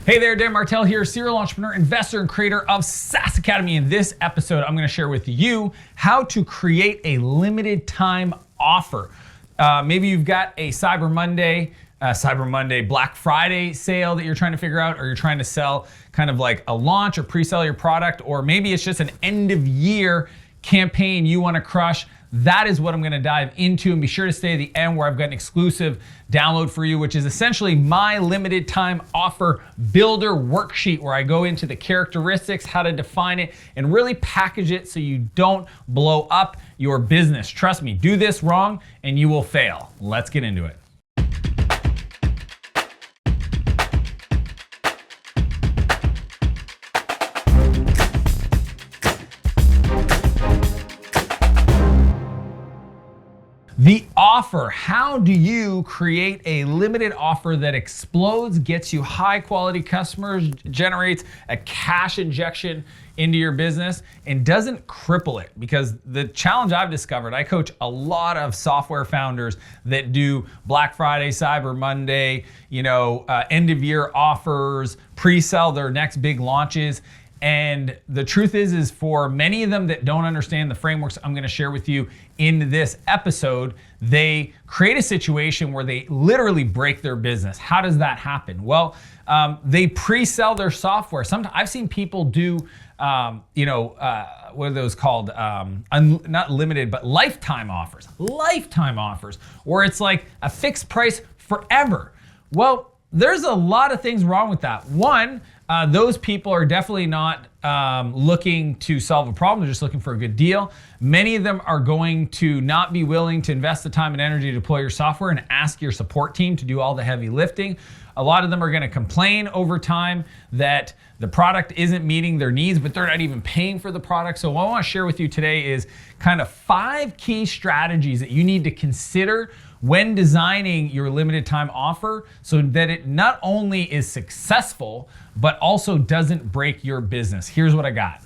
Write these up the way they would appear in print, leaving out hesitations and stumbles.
Hey there, Dan Martell here, serial entrepreneur, investor, and creator of SaaS Academy. In this episode, I'm going to share with you how to create a limited time offer. Maybe you've got a Cyber Monday, Black Friday sale that you're trying to figure out, or you're trying to sell kind of like a launch or pre-sell your product, or maybe it's just an end of year campaign you want to crush. That is what I'm going to dive into, and be sure to stay at the end where I've got an exclusive download for you, which is essentially my limited time offer builder worksheet, where I go into the characteristics, how to define it, and really package it so you don't blow up your business. Trust me, do this wrong and you will fail. Let's get into it. The offer. How do you create a limited offer that explodes, gets you high quality customers, generates a cash injection into your business, and doesn't cripple it? Because the challenge I've discovered, I coach a lot of software founders that do Black Friday, Cyber Monday, end of year offers, pre-sell their next big launches. And the truth is for many of them that don't understand the frameworks I'm going to share with you in this episode, they create a situation where they literally break their business. How does that happen? Well, they pre-sell their software. Sometimes I've seen people do, what are those called? Not limited, but lifetime offers. Lifetime offers, where it's like a fixed price forever. Well, there's a lot of things wrong with that. One, those people are definitely not looking to solve a problem. They're just looking for a good deal. Many of them are going to not be willing to invest the time and energy to deploy your software and ask your support team to do all the heavy lifting. A lot of them are going to complain over time that the product isn't meeting their needs, but they're not even paying for the product. So what I want to share with you today is kind of 5 key strategies that you need to consider when designing your limited time offer, so that it not only is successful, but also doesn't break your business. Here's what I got.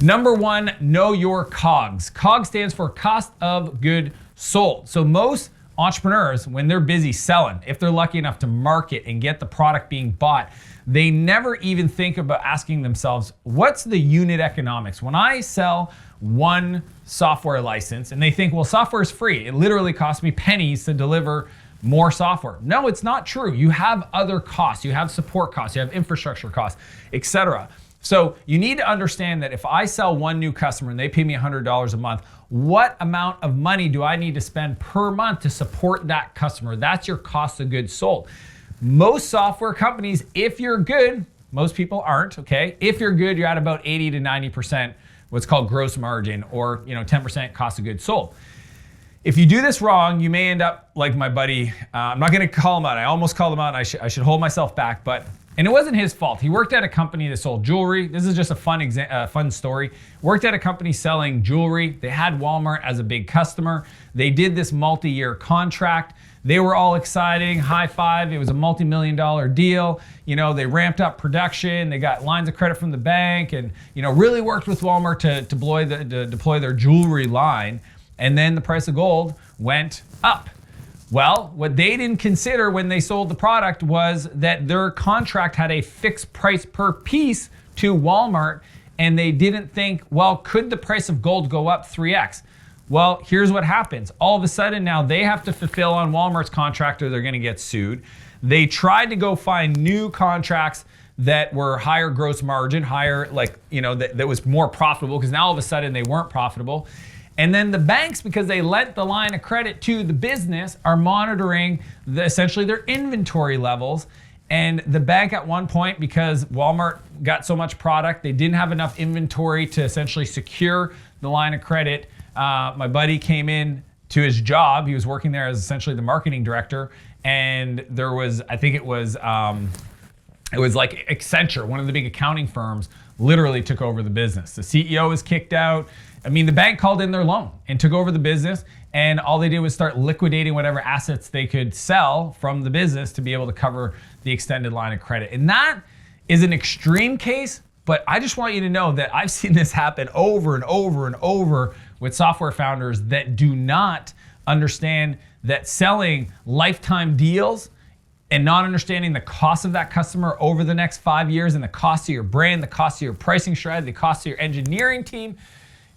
Number 1, know your COGS. COGS stands for cost of goods sold. So most entrepreneurs, when they're busy selling, if they're lucky enough to market and get the product being bought, they never even think about asking themselves, what's the unit economics? When I sell one software license, and they think, well, software is free. It literally costs me pennies to deliver more software. No, it's not true. You have other costs. You have support costs. You have infrastructure costs, etc. So you need to understand that if I sell one new customer and they pay me $100 a month, what amount of money do I need to spend per month to support that customer? That's your cost of goods sold. Most software companies, if you're good, most people aren't, okay? If you're good, you're at about 80 to 90% what's called gross margin, or 10% cost of goods sold. If you do this wrong, you may end up like my buddy. I'm not going to call him out. I almost called him out. I should hold myself back, and it wasn't his fault. He worked at a company that sold jewelry. This is just a fun story. Worked at a company selling jewelry. They had Walmart as a big customer. They did this multi-year contract. They were all exciting, high five. It was a multi-million-dollar deal. They ramped up production. They got lines of credit from the bank, and really worked with Walmart to deploy their jewelry line. And then the price of gold went up. Well, what they didn't consider when they sold the product was that their contract had a fixed price per piece to Walmart, and they didn't think, well, could the price of gold go up 3x? Well, here's what happens. All of a sudden now they have to fulfill on Walmart's contract, or they're going to get sued. They tried to go find new contracts that were higher gross margin, higher, that was more profitable, because now all of a sudden they weren't profitable. And then the banks, because they lent the line of credit to the business, are monitoring essentially their inventory levels. And the bank at one point, because Walmart got so much product, they didn't have enough inventory to essentially secure the line of credit. My buddy came in to his job. He was working there as essentially the marketing director. And there was, I think it was like Accenture, one of the big accounting firms, literally took over the business. The CEO was kicked out. The bank called in their loan and took over the business, and all they did was start liquidating whatever assets they could sell from the business to be able to cover the extended line of credit. And that is an extreme case, but I just want you to know that I've seen this happen over and over and over with software founders that do not understand that selling lifetime deals and not understanding the cost of that customer over the next 5 years and the cost of your brand, the cost of your pricing strategy, the cost of your engineering team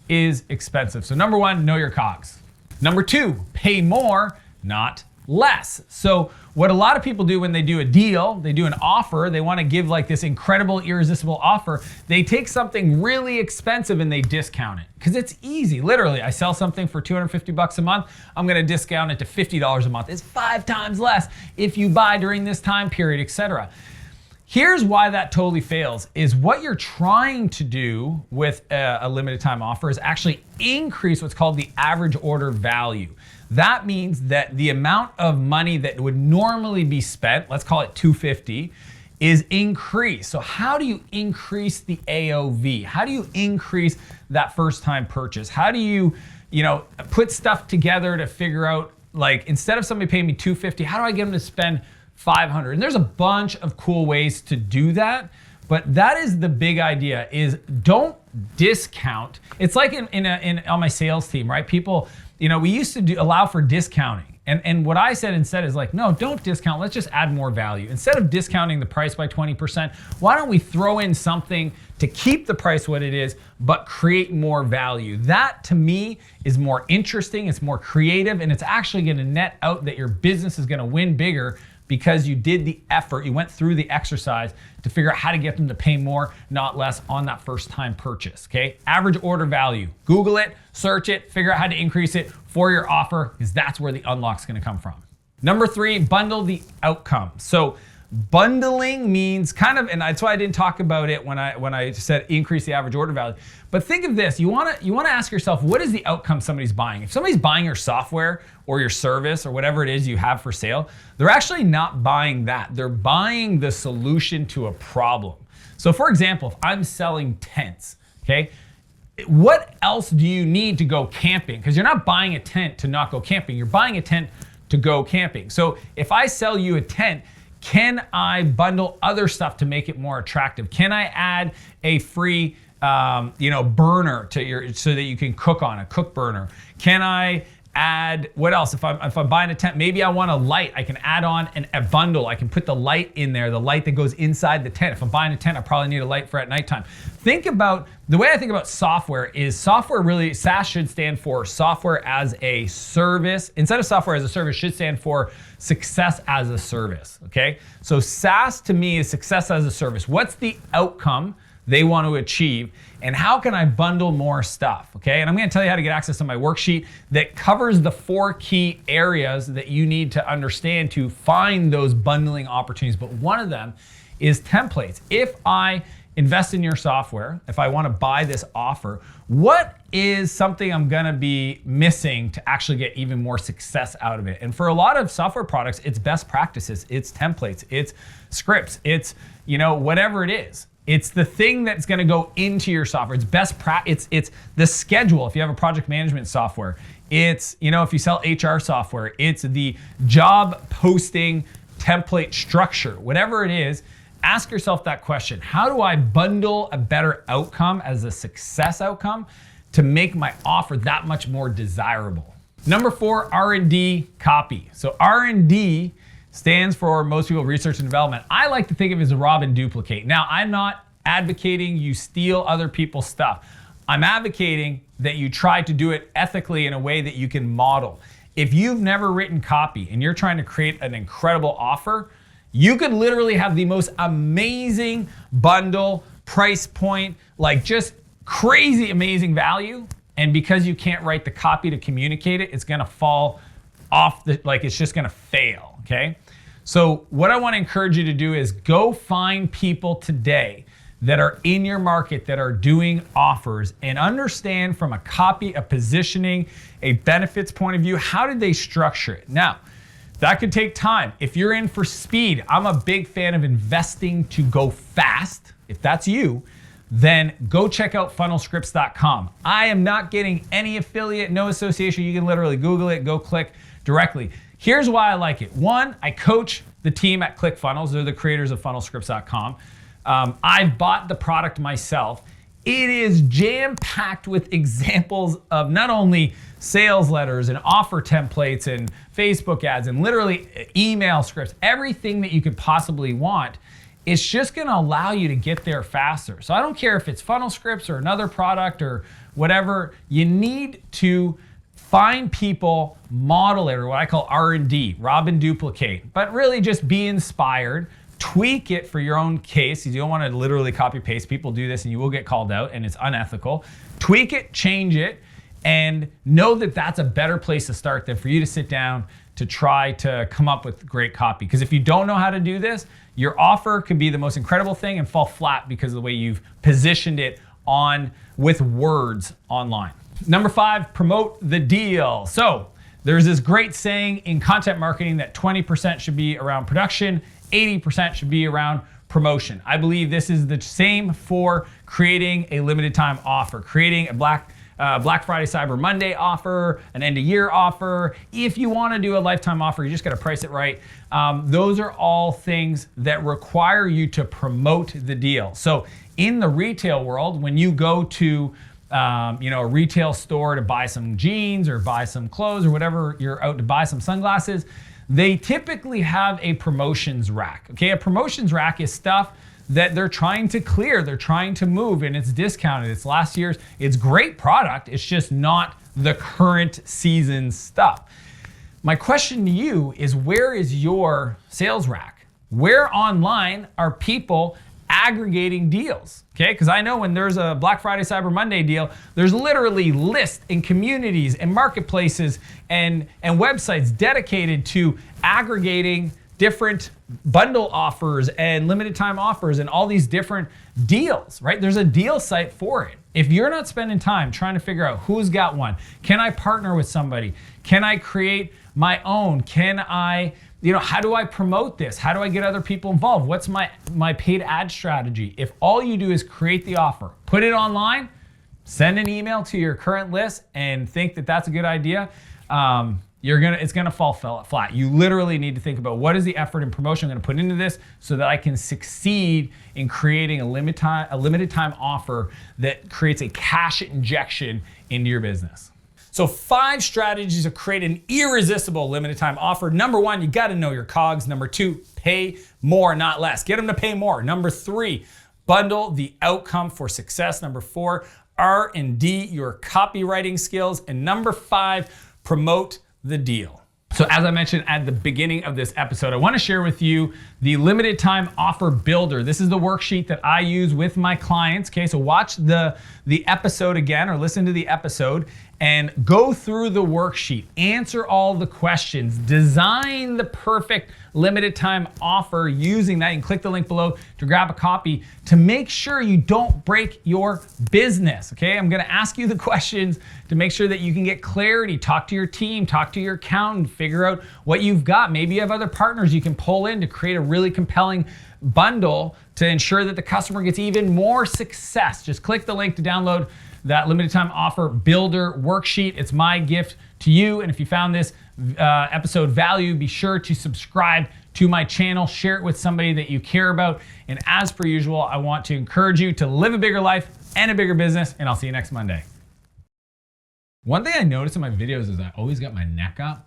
is expensive. So number one, know your COGS. Number two, pay more, not less. So what a lot of people do when they do a deal, they do an offer, they want to give like this incredible, irresistible offer. They take something really expensive and they discount it because it's easy. Literally, I sell something for $250 a month. I'm going to discount it to $50 a month. It's 5 times less if you buy during this time period, etc. Here's why that totally fails is what you're trying to do with a limited time offer is actually increase what's called the average order value. That means that the amount of money that would normally be spent, let's call it $250, is increased. So how do you increase the AOV? How do you increase that first time purchase? How do you put stuff together to figure out, like, instead of somebody paying me $250, how do I get them to spend $500? And there's a bunch of cool ways to do that, but that is the big idea is don't discount. It's like on my sales team, right? People, we used to allow for discounting. And what I said instead is like, no, don't discount. Let's just add more value. Instead of discounting the price by 20%, why don't we throw in something to keep the price what it is, but create more value? That to me is more interesting, it's more creative, and it's actually gonna net out that your business is gonna win bigger because you did the effort, you went through the exercise to figure out how to get them to pay more, not less on that first time purchase, okay? Average order value, Google it, search it, figure out how to increase it for your offer because that's where the unlock's gonna come from. Number 3, bundle the outcome. So bundling means kind of, and that's why I didn't talk about it when I said increase the average order value. But think of this, you wanna ask yourself, what is the outcome somebody's buying? If somebody's buying your software or your service or whatever it is you have for sale, they're actually not buying that. They're buying the solution to a problem. So for example, if I'm selling tents, okay, what else do you need to go camping? Because you're not buying a tent to not go camping, you're buying a tent to go camping. So if I sell you a tent, can I bundle other stuff to make it more attractive? Can I add a free burner to so that you can cook on a cook burner? Can I add, what else? If I'm buying a tent, maybe I want a light. I can add on a bundle. I can put the light in there, the light that goes inside the tent. If I'm buying a tent, I probably need a light for at nighttime. Think about, the way I think about software is software really, SaaS should stand for software as a service. Instead of software as a service, should stand for success as a service, okay? So SaaS to me is success as a service. What's the outcome they want to achieve, and how can I bundle more stuff, okay? And I'm gonna tell you how to get access to my worksheet that covers the 4 key areas that you need to understand to find those bundling opportunities. But one of them is templates. If I invest in your software, if I wanna buy this offer, what is something I'm gonna be missing to actually get even more success out of it? And for a lot of software products, it's best practices, it's templates, it's scripts, it's whatever it is. It's the thing that's gonna go into your software. It's best practice. It's the schedule if you have a project management software. It's, if you sell HR software, it's the job posting template structure. Whatever it is, ask yourself that question. How do I bundle a better outcome as a success outcome to make my offer that much more desirable? Number 4, R&D copy. So R&D stands for, most people, research and development. I like to think of it as a rob and duplicate. Now, I'm not advocating you steal other people's stuff. I'm advocating that you try to do it ethically in a way that you can model. If you've never written copy and you're trying to create an incredible offer, you could literally have the most amazing bundle, price point, like just crazy amazing value. And because you can't write the copy to communicate it, it's gonna fall off it's just gonna fail, okay? So what I wanna encourage you to do is go find people today that are in your market that are doing offers and understand from a copy, a positioning, a benefits point of view, how did they structure it? Now, that could take time. If you're in for speed, I'm a big fan of investing to go fast. If that's you, then go check out funnelscripts.com. I am not getting any affiliate, no association. You can literally Google it, go click directly. Here's why I like it. 1, I coach the team at ClickFunnels. They're the creators of funnelscripts.com. I've bought the product myself. It is jam-packed with examples of not only sales letters and offer templates and Facebook ads and literally email scripts, everything that you could possibly want. It's just gonna allow you to get there faster. So I don't care if it's funnel scripts or another product or whatever, you need to find people, model it, or what I call R&D, rob and duplicate, but really just be inspired, tweak it for your own case. You don't want to literally copy paste. People do this and you will get called out and it's unethical. Tweak it, change it, and know that that's a better place to start than for you to sit down to try to come up with great copy. Because if you don't know how to do this, your offer could be the most incredible thing and fall flat because of the way you've positioned it on with words online. Number 5, promote the deal. So there's this great saying in content marketing that 20% should be around production, 80% should be around promotion. I believe this is the same for creating a limited time offer, creating a Black Friday, Cyber Monday offer, an end of year offer. If you want to do a lifetime offer, you just got to price it right. Those are all things that require you to promote the deal. So in the retail world, when you go to a retail store to buy some jeans or buy some clothes or whatever, you're out to buy some sunglasses, they typically have a promotions rack. Okay, a promotions rack is stuff that they're trying to clear, they're trying to move, and it's discounted. It's last year's, it's great product, it's just not the current season stuff. My question to you is, where is your sales rack? Where online are people aggregating deals? Okay, because I know when there's a Black Friday, Cyber Monday deal, there's literally lists and communities and marketplaces and websites dedicated to aggregating different bundle offers and limited time offers and all these different deals, right? There's a deal site for it. If you're not spending time trying to figure out who's got one, can I partner with somebody? Can I create my own? Can I, how do I promote this? How do I get other people involved? What's my paid ad strategy? If all you do is create the offer, put it online, send an email to your current list and think that that's a good idea, it's gonna fall flat. You literally need to think about, what is the effort and promotion I'm gonna put into this so that I can succeed in creating a limited time offer that creates a cash injection into your business. So 5 strategies to create an irresistible limited time offer. Number 1, you gotta know your COGS. Number 2, pay more, not less. Get them to pay more. Number 3, bundle the outcome for success. Number 4, R&D your copywriting skills. And number 5, promote the deal. So as I mentioned at the beginning of this episode, I want to share with you the limited time offer builder. This is the worksheet that I use with my clients. Okay, so watch the episode again or listen to the episode and go through the worksheet, answer all the questions, design the perfect limited time offer using that. You can click the link below to grab a copy to make sure you don't break your business. Okay, I'm gonna ask you the questions to make sure that you can get clarity, talk to your team, talk to your accountant, figure out what you've got. Maybe you have other partners you can pull in to create a really compelling bundle to ensure that the customer gets even more success. Just click the link to download that limited time offer builder worksheet. It's my gift to you. And if you found this episode value, be sure to subscribe to my channel, share it with somebody that you care about. And as per usual, I want to encourage you to live a bigger life and a bigger business, and I'll see you next Monday. One thing I notice in my videos is I always got my neck up.